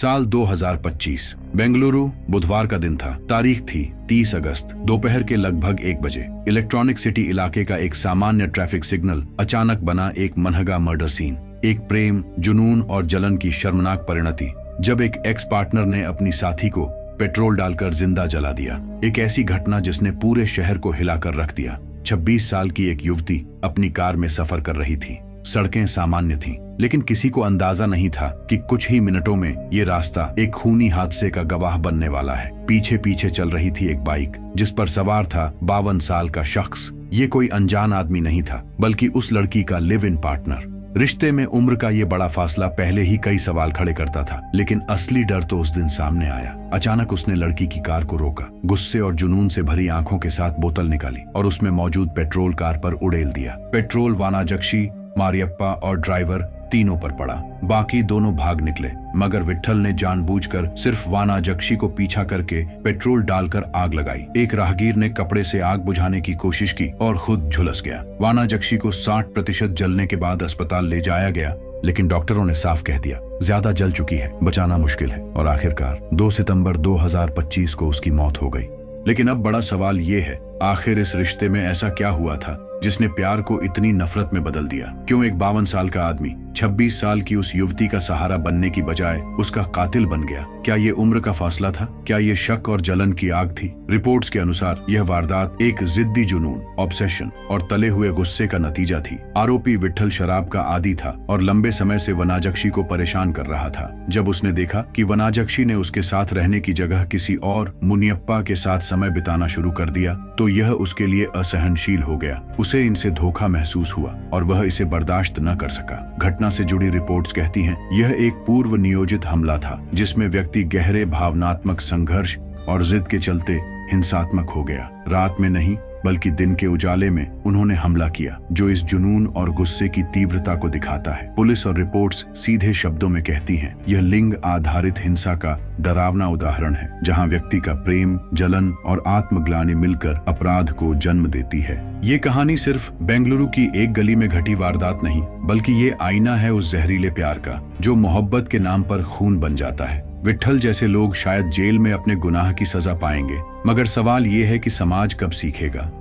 साल 2025। बेंगलुरु, बुधवार का दिन था। तारीख थी 30 अगस्त। दोपहर के लगभग 1 बजे इलेक्ट्रॉनिक सिटी इलाके का एक सामान्य ट्रैफिक सिग्नल अचानक बना एक मनहगा मर्डर सीन। एक प्रेम, जुनून और जलन की शर्मनाक परिणति, जब एक एक्स पार्टनर ने अपनी साथी को पेट्रोल डालकर जिंदा जला दिया। एक ऐसी घटना जिसने पूरे शहर को हिलाकर रख दिया। 26 साल की एक युवती अपनी कार में सफर कर रही थी। सड़कें सामान्य थीं, लेकिन किसी को अंदाजा नहीं था कि कुछ ही मिनटों में ये रास्ता एक खूनी हादसे का गवाह बनने वाला है। पीछे पीछे चल रही थी एक बाइक, जिस पर सवार था 52 साल का शख्स। ये कोई अनजान आदमी नहीं था, बल्कि उस लड़की का लिव इन पार्टनर। रिश्ते में उम्र का ये बड़ा फासला पहले ही कई सवाल खड़े करता था, लेकिन असली डर तो उस दिन सामने आया। अचानक उसने लड़की की कार को रोका, गुस्से और जुनून से भरी आंखों के साथ बोतल निकाली और उसमें मौजूद पेट्रोल कार पर उड़ेल दिया। पेट्रोल वानाजक्शी, मारियप्पा और ड्राइवर तीनों पर पड़ा। बाकी दोनों भाग निकले, मगर विट्ठल ने जानबूझकर सिर्फ वानाजक्शी को पीछा करके पेट्रोल डालकर आग लगाई। एक राहगीर ने कपड़े से आग बुझाने की कोशिश की और खुद झुलस गया। वानाजक्शी को 60% जलने के बाद अस्पताल ले जाया गया, लेकिन डॉक्टरों ने साफ कह दिया, ज्यादा जल चुकी है, बचाना मुश्किल है। और आखिरकार 2 सितंबर 2025 को उसकी मौत हो गई। लेकिन अब बड़ा सवाल ये है, आखिर इस रिश्ते में ऐसा क्या हुआ था जिसने प्यार को इतनी नफरत में बदल दिया? क्यों एक 52 साल का आदमी 26 साल की उस युवती का सहारा बनने की बजाय उसका कातिल बन गया? क्या ये उम्र का फासला था? क्या ये शक और जलन की आग थी? रिपोर्ट्स के अनुसार यह वारदात एक जिद्दी जुनून, ऑब्सेशन और तले हुए गुस्से का नतीजा थी। आरोपी विट्ठल शराब का आदी था और लंबे समय से वनाजक्शी को परेशान कर रहा था। जब उसने देखा कि वनाजक्शी ने उसके साथ रहने की जगह किसी और मुनियप्पा के साथ समय बिताना शुरू कर दिया, तो यह उसके लिए असहनशील हो गया। उसे इनसे धोखा महसूस हुआ और वह इसे बर्दाश्त न कर सका। घटना से जुड़ी रिपोर्ट्स कहती हैं, यह एक पूर्व नियोजित हमला था, जिसमें व्यक्ति गहरे भावनात्मक संघर्ष और जिद के चलते हिंसात्मक हो गया। रात में नहीं, बल्कि दिन के उजाले में उन्होंने हमला किया, जो इस जुनून और गुस्से की तीव्रता को दिखाता है। पुलिस और रिपोर्ट्स सीधे शब्दों में कहती हैं, यह लिंग आधारित हिंसा का डरावना उदाहरण है, जहां व्यक्ति का प्रेम, जलन और आत्मग्लानि मिलकर अपराध को जन्म देती है। ये कहानी सिर्फ बेंगलुरु की एक गली में घटी वारदात नहीं, बल्कि ये आईना है उस जहरीले प्यार का, जो मोहब्बत के नाम पर खून बन जाता है। विट्ठल जैसे लोग शायद जेल में अपने गुनाह की सजा पाएंगे, मगर सवाल ये है कि समाज कब सीखेगा?